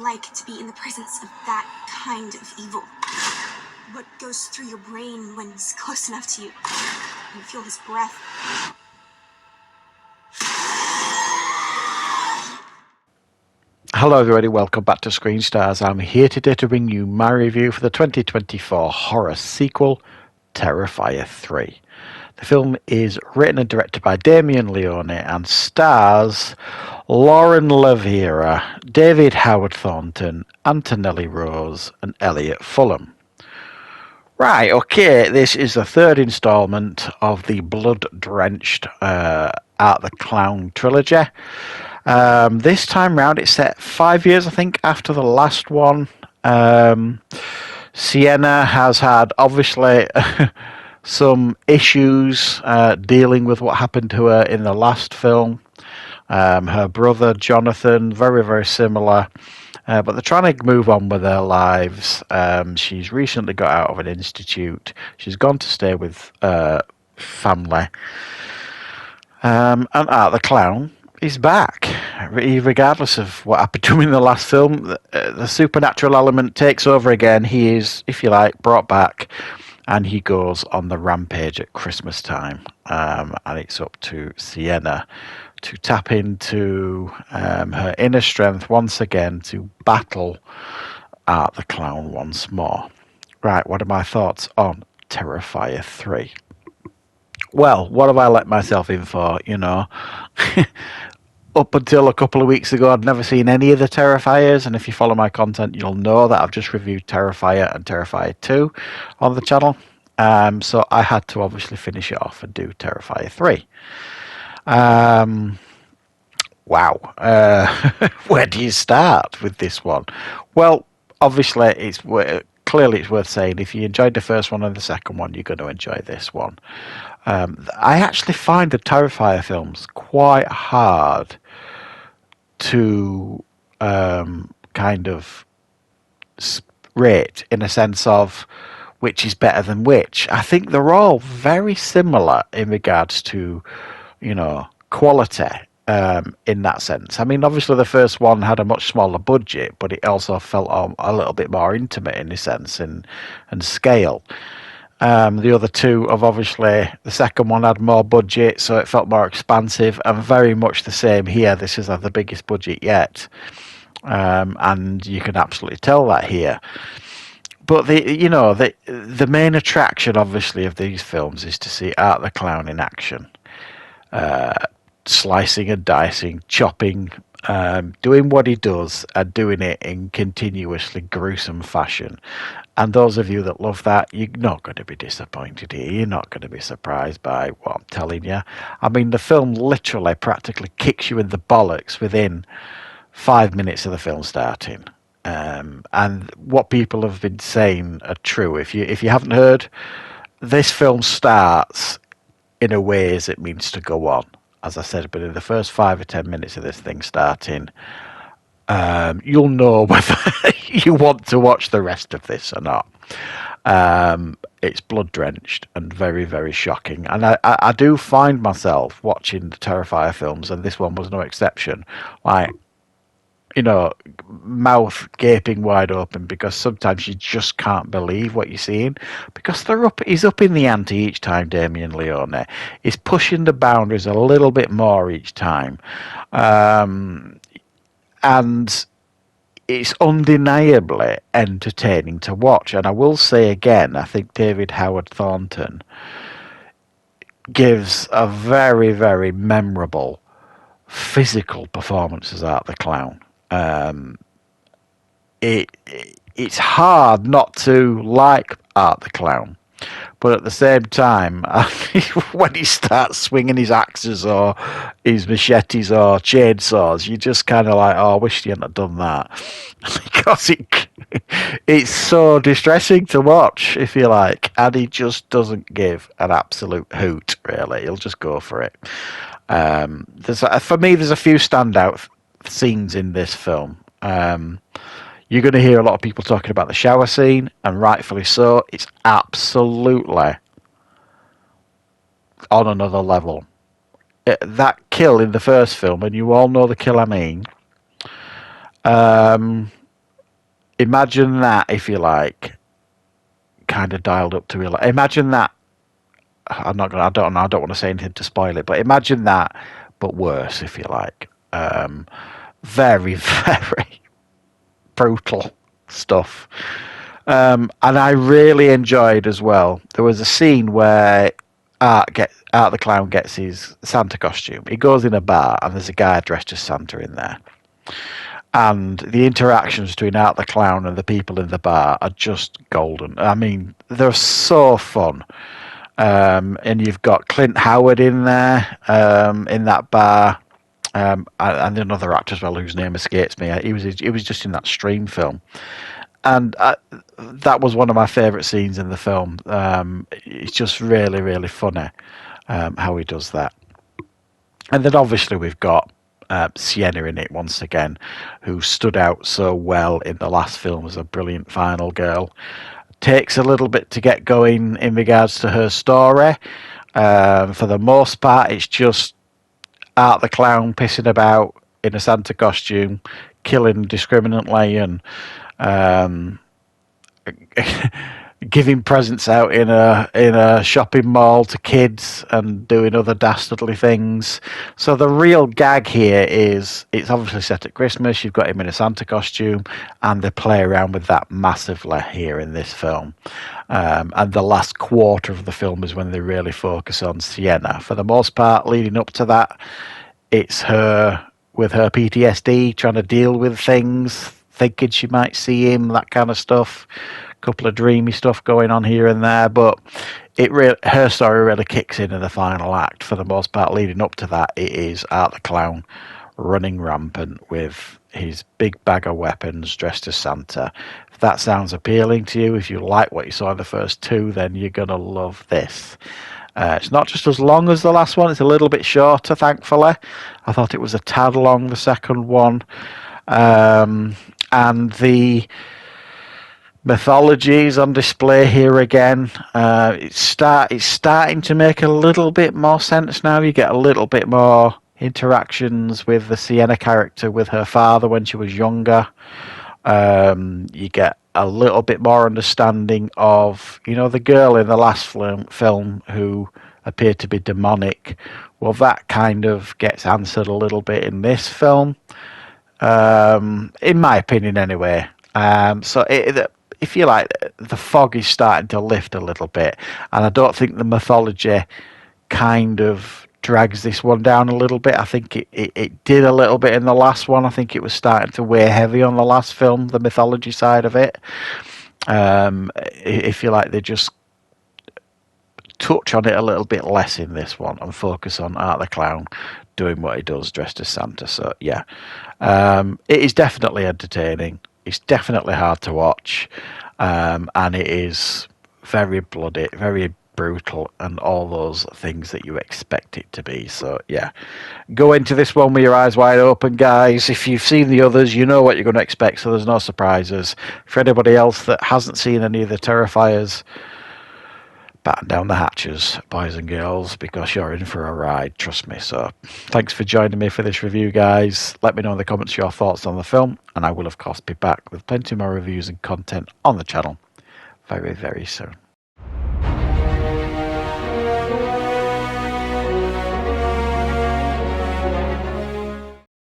like to be in the presence of that kind of evil. What goes through your brain when he's close enough to you? You feel his breath. Hello everybody, welcome back to Screenstars. I'm here today to bring you my review for the 2024 horror sequel, Terrifier 3. The film is written and directed by Damien Leone and stars Lauren Lavera, David Howard Thornton, Antonelli Rose and Elliot Fulham. Right, okay, this is the third installment of the blood-drenched Art the Clown trilogy. This time round it's set 5 years, I think, after the last one. Sienna has had, obviously, some issues dealing with what happened to her in the last film. Her brother, Jonathan, very, very similar. But they're trying to move on with their lives. She's recently got out of an institute. She's gone to stay with family. And Art the Clown is back, regardless of what happened to him in the last film. The supernatural element takes over again. He is, if you like, brought back, and he goes on the rampage at Christmas time. And it's up to Sienna to tap into her inner strength once again to battle Art the Clown once more. Right, what are my thoughts on Terrifier 3? Well, what have I let myself in for, you know? Up until a couple of weeks ago, I'd never seen any of the Terrifiers, and if you follow my content, you'll know that I've just reviewed Terrifier and Terrifier 2 on the channel. So I had to obviously finish it off and do Terrifier 3. Wow. Where do you start with this one? Well, obviously, clearly it's worth saying if you enjoyed the first one and the second one, you're going to enjoy this one. I actually find the Terrifier films quite hard to kind of rate in a sense of which is better than which. I think they're all very similar in regards to, you know, quality in that sense. I mean, obviously the first one had a much smaller budget, but it also felt a little bit more intimate in a sense and scale. The other two have obviously, the second one had more budget, so it felt more expansive, and very much the same here. This is the biggest budget yet, and you can absolutely tell that here. But the main attraction, obviously, of these films is to see Art the Clown in action, slicing and dicing, chopping, doing what he does and doing it in continuously gruesome fashion. And those of you that love that, you're not going to be disappointed here. You're not going to be surprised by what I'm telling you. I mean, the film literally practically kicks you in the bollocks within 5 minutes of the film starting. And what people have been saying are true. If you haven't heard, this film starts in a way as it means to go on. As I said, but in the first 5 or 10 minutes of this thing starting, you'll know whether you want to watch the rest of this or not. It's blood-drenched and very, very shocking. And I do find myself watching the Terrifier films, and this one was no exception, like, you know, mouth gaping wide open, because sometimes you just can't believe what you're seeing, because he's up in the ante each time. Damien Leone is pushing the boundaries a little bit more each time, and it's undeniably entertaining to watch. And I will say again, I think David Howard Thornton gives a very, very memorable physical performance as Art the Clown. It's hard not to like Art the Clown, but at the same time, when he starts swinging his axes or his machetes or chainsaws, you just kind of like, oh, I wish he hadn't have done that, because it's so distressing to watch, if you like, and he just doesn't give an absolute hoot, really. He'll just go for it. For me, there's a few standout scenes in this film. You're going to hear a lot of people talking about the shower scene, and rightfully so. It's absolutely on another level. That kill in the first film, and you all know the kill I mean, imagine that, if you like, kind of dialed up to real. Imagine that. I'm not gonna. I don't know. I don't want to say anything to spoil it, but imagine that, but worse, if you like. Very, very brutal stuff. And I really enjoyed as well. There was a scene where Art the Clown gets his Santa costume. He goes in a bar and there's a guy dressed as Santa in there. And the interactions between Art the Clown and the people in the bar are just golden. I mean, they're so fun. And you've got Clint Howard in there, in that bar. And another actor as well whose name escapes me. He was just in that Stream film, and that was one of my favourite scenes in the film. It's just really, really funny how he does that. And then obviously we've got Sienna in it once again, who stood out so well in the last film as a brilliant final girl. Takes a little bit to get going in regards to her story. For the most part, it's just Art the Clown pissing about in a Santa costume, killing indiscriminately, and giving presents out in a shopping mall to kids and doing other dastardly things. So the real gag here is it's obviously set at Christmas. You've got him in a Santa costume, and they play around with that massively here in this film. And the last quarter of the film is when they really focus on Sienna. For the most part, leading up to that, it's her with her PTSD trying to deal with things, thinking she might see him, that kind of stuff. Couple of dreamy stuff going on here and there, but her story really kicks in the final act. For the most part, leading up to that, it is Art the Clown running rampant with his big bag of weapons, dressed as Santa. If that sounds appealing to you, if you like what you saw in the first two, then you're gonna love this. It's not just as long as the last one; it's a little bit shorter, thankfully. I thought it was a tad long, the second one, and the mythology is on display here again. It's starting to make a little bit more sense now. You get a little bit more interactions with the Sienna character with her father when she was younger. You get a little bit more understanding of, the girl in the last film who appeared to be demonic. Well, that kind of gets answered a little bit in this film, in my opinion anyway. So if you like, the fog is starting to lift a little bit, and I don't think the mythology kind of drags this one down a little bit. I think it did a little bit in the last one. I think it was starting to weigh heavy on the last film, the mythology side of it. If you like, they just touch on it a little bit less in this one and focus on Art the Clown doing what he does dressed as Santa. So yeah, it is definitely entertaining. It's definitely hard to watch, and it is very bloody, very brutal, and all those things that you expect it to be. So yeah, go into this one with your eyes wide open, guys. If you've seen the others, you know what you're going to expect, so there's no surprises. For anybody else that hasn't seen any of the Terrifiers, batten down the hatches, boys and girls, because you're in for a ride, trust me. So thanks for joining me for this review, guys. Let me know in the comments your thoughts on the film, and I will of course be back with plenty more reviews and content on the channel very, very soon.